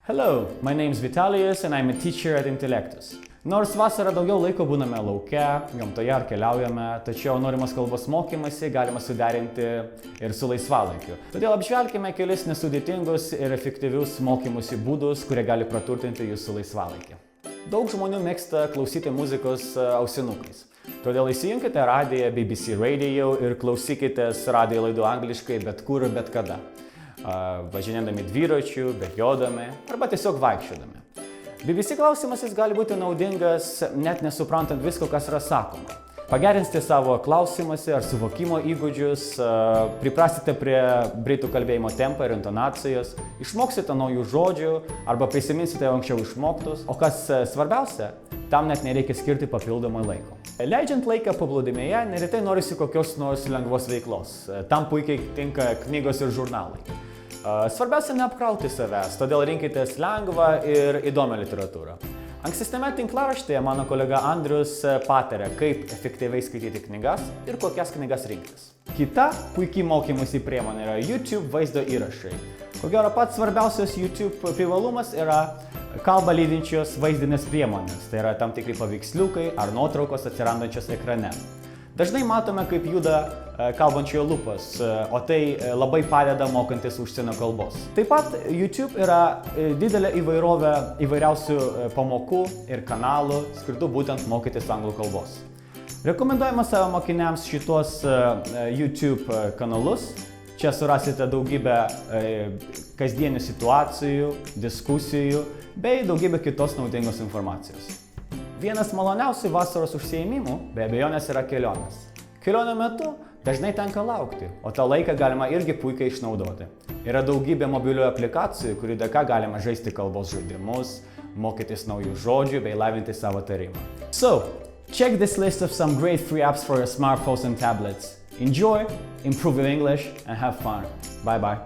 Hello, my name is Vitalijus and I'm a teacher at Intellectus. Nors vasarą daugiau laiko būname lauke, gamtoje ar keliaujame, tačiau norimas kalbos mokymasi galima suderinti ir su laisvalaikiu. Todėl apžvelkime kelis nesudėtingus ir efektyvius mokymosi būdus, kurie gali praturtinti jūsų laisvalaikį. Daug žmonių mėgsta klausyti muzikos ausinukais. Todėl įsijunkite radiją BBC Radio ir klausykitės radijo laidų angliškai bet kur ir bet kada. Važinėdami dviračiu, bėgiodami arba tiesiog vaikščiodami. BBC klausimasis gali būti naudingas net nesuprantant visko, kas yra sakoma. Pagerinsite savo klausimąsi ar suvokimo įgūdžius, priprasite prie britų kalbėjimo tempą ir intonacijos, išmoksite naujų žodžių arba prisiminsite anksčiau išmoktus, o kas svarbiausia, tam net nereikia skirti papildomai laiko. Leidžiant laiką paplūdimyje, neretai norisi kokios nors lengvos veiklos. Tam puikiai tinka knygos ir žurnalai. Svarbiausia neapkrauti savęs, todėl rinkitės lengvą ir įdomią literatūrą. Ankstesniame tinklaraštyje mano kolega Andrius patarė, kaip efektyviai skaityti knygas ir kokias knygas rinktis. Kita puikiai mokymosi priemonė yra YouTube vaizdo įrašai. Ko gero pats svarbiausias YouTube privalumas yra kalbą lydinčios vaizdinės priemonės, tai yra tam tikri paveiksliukai ar nuotraukos atsirandančios ekrane. Dažnai matome, kaip juda kalbančiojo lūpos, o tai labai padeda mokantis užsienio kalbos. Taip pat YouTube yra didelė įvairovė įvairiausių pamokų ir kanalų, skirtų būtent mokytis anglų kalbos. Rekomenduojame savo mokiniams šitos YouTube kanalus. Čia surasite daugybę kasdienių situacijų, diskusijų bei daugybę kitos naudingos informacijos. Vienas maloniausių vasaros užsiėmimų be abejonės yra kelionės. Kelionio metu dažnai tenka laukti, o tą laiką galima irgi puikiai išnaudoti. Yra daugybė mobilių aplikacijų, kurių dėka galima žaisti kalbos žaidimus, mokytis naujų žodžių bei lavinti savo tarimą. So, check this list of some great free apps for your smartphones and tablets. Enjoy, improve your English, and have fun. Bye bye.